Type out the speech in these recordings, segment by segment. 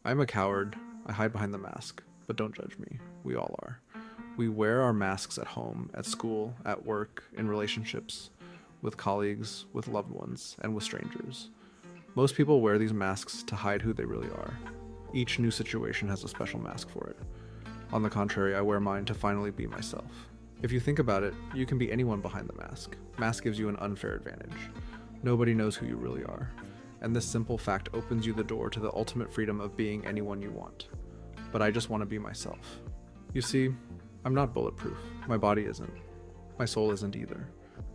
I'm a coward. I hide behind the mask, but don't judge me. We all are. We wear our masks at home, at school, at work, in relationships, with colleagues, with loved ones, and with strangers. Most people wear these masks to hide who they really are. Each new situation has a special mask for it. On the contrary, I wear mine to finally be myself. If you think about it, you can be anyone behind the mask. Mask gives you an unfair advantage. Nobody knows who you really are. And this simple fact opens you the door to the ultimate freedom of being anyone you want. But I just want to be myself. You see, I'm not bulletproof. My body isn't. My soul isn't either.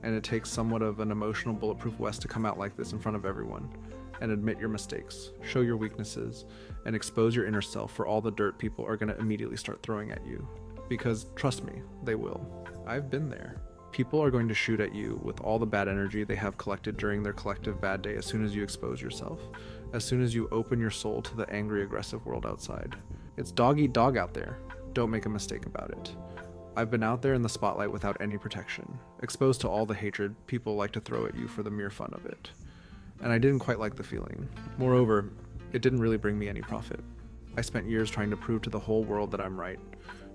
And it takes somewhat of an emotional bulletproof vest to come out like this in front of everyone and admit your mistakes, show your weaknesses, and expose your inner self for all the dirt people are going to immediately start throwing at you. Because trust me, they will. I've been there. People are going to shoot at you with all the bad energy they have collected during their collective bad day as soon as you expose yourself, as soon as you open your soul to the angry, aggressive world outside. It's dog eat dog out there. Don't make a mistake about it. I've been out there in the spotlight without any protection, exposed to all the hatred people like to throw at you for the mere fun of it. And I didn't quite like the feeling. Moreover, it didn't really bring me any profit. I spent years trying to prove to the whole world that I'm right.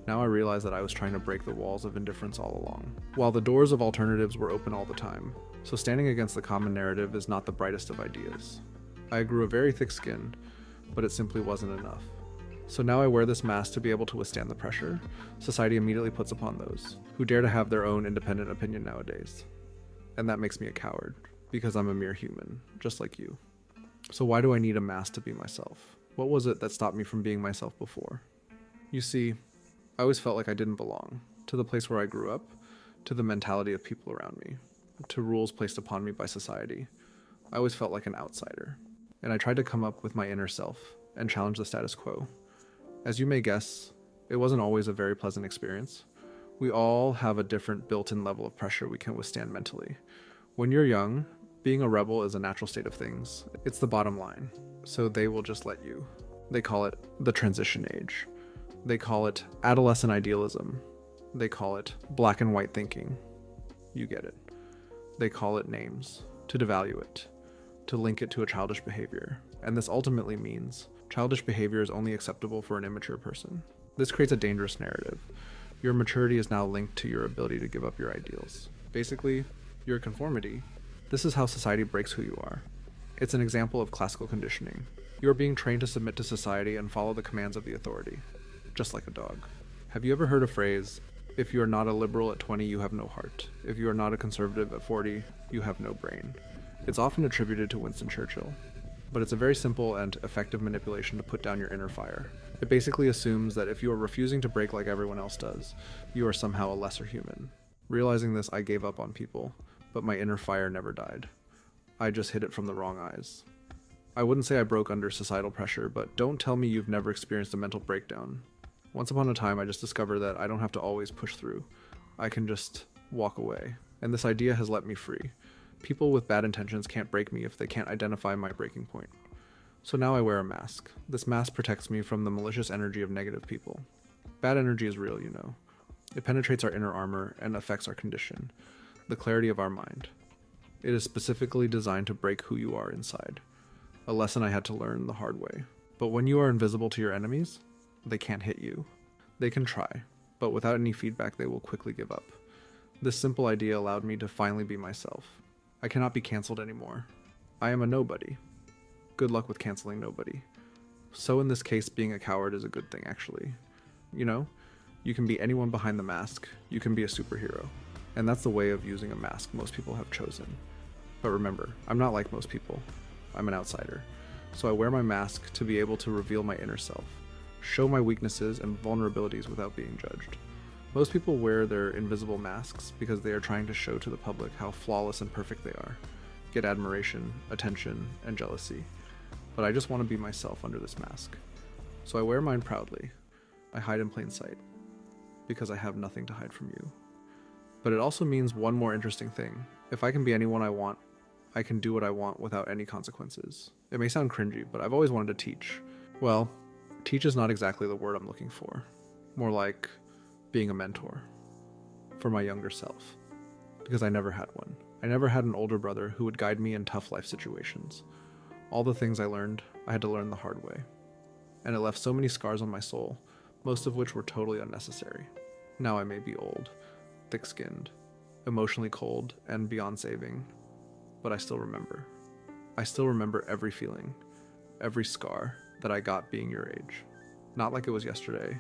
Now I realize that I was trying to break the walls of indifference all along, while the doors of alternatives were open all the time. So standing against the common narrative is not the brightest of ideas. I grew a very thick skin, but it simply wasn't enough. So now I wear this mask to be able to withstand the pressure society immediately puts upon those who dare to have their own independent opinion nowadays. And that makes me a coward, because I'm a mere human, just like you. So why do I need a mask to be myself? What was it that stopped me from being myself before? You see, I always felt like I didn't belong to the place where I grew up, to the mentality of people around me, to rules placed upon me by society. I always felt like an outsider, and I tried to come up with my inner self and challenge the status quo. As you may guess, it wasn't always a very pleasant experience. We all have a different built-in level of pressure we can withstand mentally. When you're young, being a rebel is a natural state of things. It's the bottom line, so they will just let you. They call it the transition age. They call it adolescent idealism. They call it black and white thinking. You get it. They call it names to devalue it, to link it to a childish behavior. And this ultimately means childish behavior is only acceptable for an immature person. This creates a dangerous narrative. Your maturity is now linked to your ability to give up your ideals. Basically, your conformity. This is how society breaks who you are. It's an example of classical conditioning. You are being trained to submit to society and follow the commands of the authority, just like a dog. Have you ever heard a phrase, if you are not a liberal at 20, you have no heart. If you are not a conservative at 40, you have no brain. It's often attributed to Winston Churchill, but it's a very simple and effective manipulation to put down your inner fire. It basically assumes that if you are refusing to break like everyone else does, you are somehow a lesser human. Realizing this, I gave up on people, but my inner fire never died. I just hid it from the wrong eyes. I wouldn't say I broke under societal pressure, but don't tell me you've never experienced a mental breakdown. Once upon a time, I just discovered that I don't have to always push through. I can just walk away. And this idea has let me free. People with bad intentions can't break me if they can't identify my breaking point. So now I wear a mask. This mask protects me from the malicious energy of negative people. Bad energy is real, you know. It penetrates our inner armor and affects our condition, the clarity of our mind. It is specifically designed to break who you are inside. A lesson I had to learn the hard way. But when you are invisible to your enemies, they can't hit you. They can try, but without any feedback, they will quickly give up. This simple idea allowed me to finally be myself. I cannot be canceled anymore. I am a nobody. Good luck with canceling nobody. So in this case, being a coward is a good thing, actually. You know, you can be anyone behind the mask. You can be a superhero. And that's the way of using a mask most people have chosen. But remember, I'm not like most people. I'm an outsider. So I wear my mask to be able to reveal my inner self, show my weaknesses and vulnerabilities without being judged. Most people wear their invisible masks because they are trying to show to the public how flawless and perfect they are, get admiration, attention, and jealousy. But I just want to be myself under this mask. So I wear mine proudly. I hide in plain sight, because I have nothing to hide from you. But it also means one more interesting thing. If I can be anyone I want, I can do what I want without any consequences. It may sound cringy, but I've always wanted to teach. Well, teach is not exactly the word I'm looking for. More like being a mentor for my younger self, because I never had one. I never had an older brother who would guide me in tough life situations. All the things I learned, I had to learn the hard way. and it left so many scars on my soul, most of which were totally unnecessary. Now I may be old, thick-skinned, emotionally cold, and beyond saving, but I still remember. I still remember every feeling, every scar that I got being your age. Not like it was yesterday,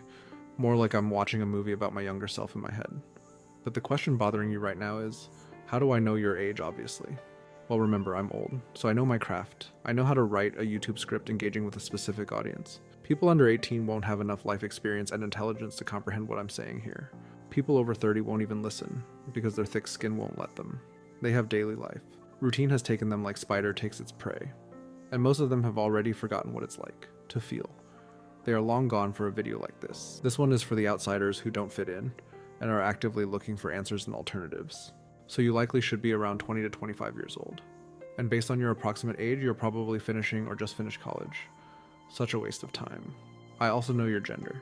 more like I'm watching a movie about my younger self in my head. But the question bothering you right now is, how do I know your age, obviously? Well, remember, I'm old, so I know my craft. I know how to write a YouTube script engaging with a specific audience. People under 18 won't have enough life experience and intelligence to comprehend what I'm saying here. People over 30 won't even listen, because their thick skin won't let them. They have daily life. Routine has taken them like spider takes its prey. And most of them have already forgotten what it's like to feel. They are long gone for a video like this. This one is for the outsiders who don't fit in, and are actively looking for answers and alternatives. So you likely should be around 20 to 25 years old. And based on your approximate age, you're probably finishing or just finished college. Such a waste of time. I also know your gender,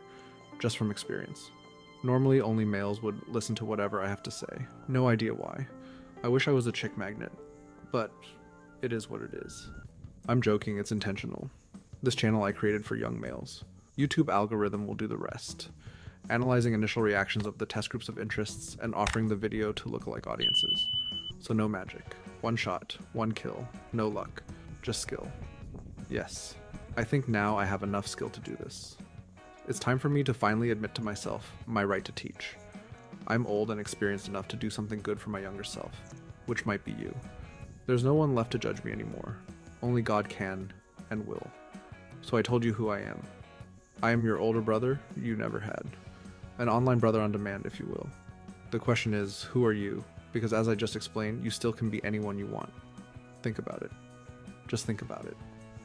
just from experience. Normally only males would listen to whatever I have to say. No idea why. I wish I was a chick magnet, but it is what it is. I'm joking, it's intentional. This channel I created for young males. YouTube algorithm will do the rest, analyzing initial reactions of the test groups of interests and offering the video to lookalike audiences. So no magic. One shot, one kill, no luck, just skill. Yes, I think now I have enough skill to do this. It's time for me to finally admit to myself my right to teach. I'm old and experienced enough to do something good for my younger self, which might be you. There's no one left to judge me anymore. Only God can and will. So I told you who I am. I am your older brother you never had. An online brother on demand, if you will. The question is, who are you? Because as I just explained, you still can be anyone you want. Think about it. Just think about it.